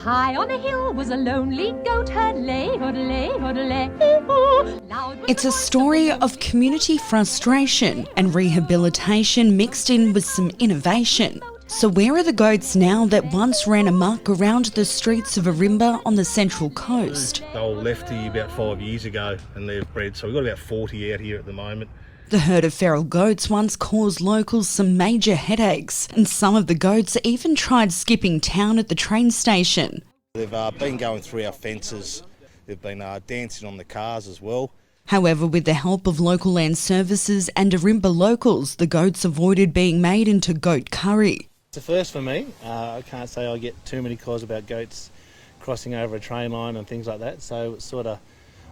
High on a hill was a lonely goat herd, lay, hoodlay, hoodlay. It's a story of community frustration and rehabilitation mixed in with some innovation. So where are the goats now that once ran amok around the streets of Ourimbah on the Central Coast? They all left here about 5 years ago and they've bred, so we've got about 40 out here at the moment. The herd of feral goats once caused locals some major headaches, and some of the goats even tried skipping town at the train station. They've been going through our fences, they've been dancing on the cars as well. However, with the help of local land services and Ourimbah locals, the goats avoided being made into goat curry. It's a first for me. I can't say I get too many calls about goats crossing over a train line and things like that, so it sort of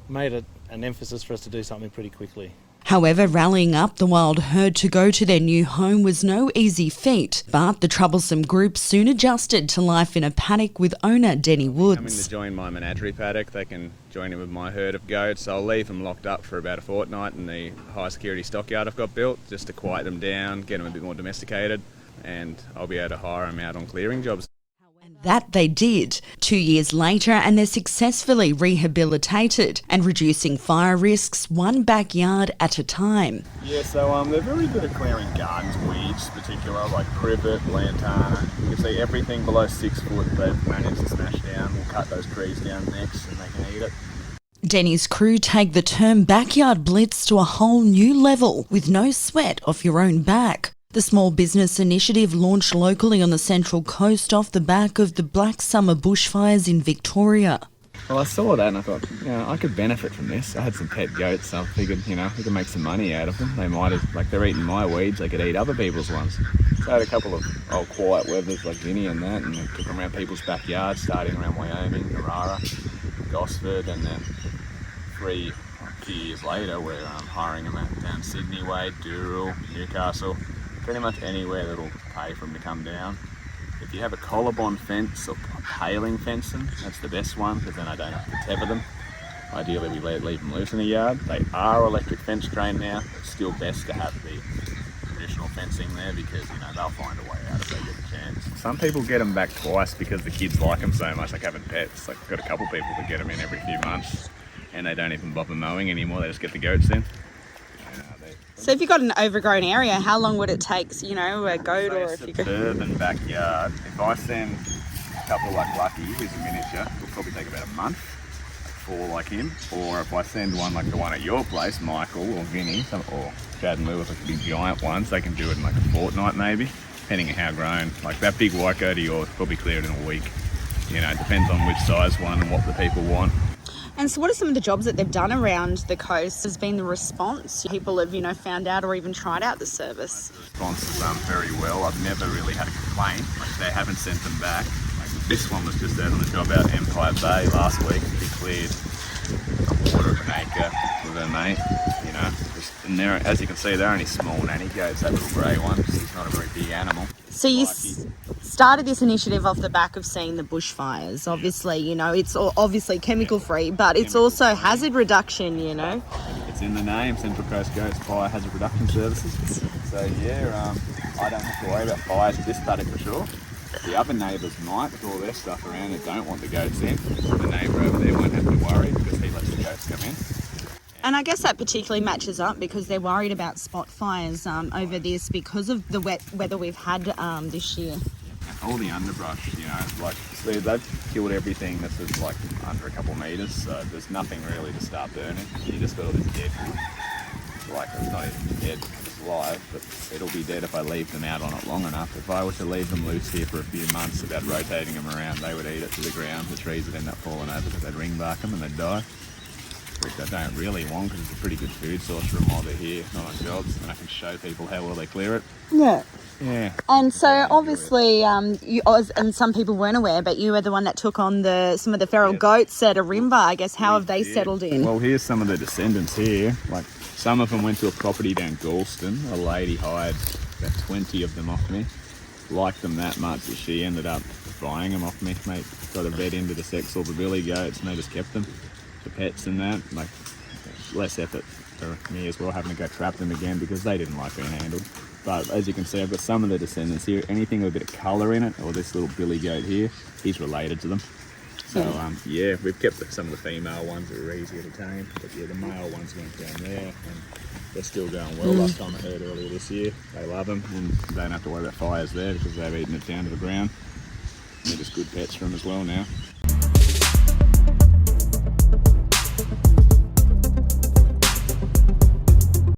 made it an emphasis for us to do something pretty quickly. However, rallying up the wild herd to go to their new home was no easy feat, but the troublesome group soon adjusted to life in a paddock with owner Denny Woods. Coming to join my menagerie paddock, they can join in with my herd of goats. I'll leave them locked up for about a fortnight in the high security stockyard I've got built, just to quiet them down, get them a bit more domesticated, and I'll be able to hire them out on clearing jobs. That they did. 2 years later, and they're successfully rehabilitated and reducing fire risks one backyard at a time. Yeah, so they're very good at clearing gardens, weeds particular, like privet, lantana. You can see everything below 6 foot they've managed to smash down. We'll cut those trees down next and they can eat it. Denny's crew take the term backyard blitz to a whole new level with no sweat off your own back. The small business initiative launched locally on the Central Coast off the back of the Black Summer bushfires in Victoria. Well, I saw that and I thought, I could benefit from this. I had some pet goats, so I figured, we could make some money out of them. They might have, like they're eating my weeds, they could eat other people's ones. So I had a couple of old quiet weathers like Vinny and that, and I took them around people's backyards, starting around Wyoming, Narara, Gosford, and then 3 years later we're hiring them out down Sydney way, Dural, Newcastle. Pretty much anywhere that'll pay for them to come down. If you have a collarbond fence or paling fencing, that's the best one, because then I don't have to tether them. Ideally we leave them loose in the yard. They are electric fence trained now. It's still best to have the traditional fencing there because they'll find a way out if they get a chance. Some people get them back twice because the kids like them so much, like having pets. Like I've got a couple of people that get them in every few months and they don't even bother mowing anymore, they just get the goats in. So if you've got an overgrown area, how long would it take, a goat or if you go... Suburban backyard, if I send a couple like Lucky, who's a miniature, it'll probably take about a month, like 4 like him. Or if I send one like the one at your place, Michael or Vinny, or Chad and Lewis, like the big giant ones, they can do it in like a fortnight maybe, depending on how grown. Like that big white goat of yours, probably clear it in a week. It depends on which size one and what the people want. And so what are some of the jobs that they've done around the coast? Has been the response? People have, found out or even tried out the service? The response has done very well. I've never really had a complaint. Like they haven't sent them back. Like this one was just out on the job out Empire Bay last week. He cleared a quarter of an acre with her mate. And they're, as you can see, they're only small nanny goats. That little grey one, he's not a very big animal. So you started this initiative off the back of seeing the bushfires. Obviously, it's obviously chemical free, but it's also hazard reduction, It's in the name, Central Coast Goats Fire Hazard Reduction Services. So I don't have to worry about fires at this paddock for sure. The other neighbours might, with all their stuff around and don't want the goats in. The neighbour over there won't have to worry because he lets the goats come in. And I guess that particularly matches up because they're worried about spot fires over this because of the wet weather we've had this year. All the underbrush, they've killed everything that's like under a couple of metres, so there's nothing really to start burning. You just got all this dead wood. It's not even dead, it's alive, but it'll be dead if I leave them out on it long enough. If I were to leave them loose here for a few months without rotating them around, they would eat it to the ground. The trees would end up falling over because they'd ring bark them and they'd die. Which I don't really want because it's a pretty good food source for them while they're here, not on jobs, and I can show people how well they clear it. Yeah. Yeah. And so obviously, and some people weren't aware, but you were the one that took on some of the feral goats at Ourimbah. I guess how have they settled in? Well, here's some of the descendants here. Like some of them went to a property down Galston. A lady hired about 20 of them off me. Liked them that much that she ended up buying them off me. Mate, got a vet into the sex all the billy goats, and they just kept them for pets and that. Like less effort for me as well, having to go trap them again because they didn't like being handled. But as you can see, I've got some of the descendants here. Anything with a bit of colour in it, or this little billy goat here, he's related to them. So yeah, we've kept some of the female ones that are easier to tame, but yeah, the male ones went down there, and they're still going well. Last time I heard earlier this year, they love them and don't have to worry about fires there because they've eaten it down to the ground. They're just good pets for them as well now.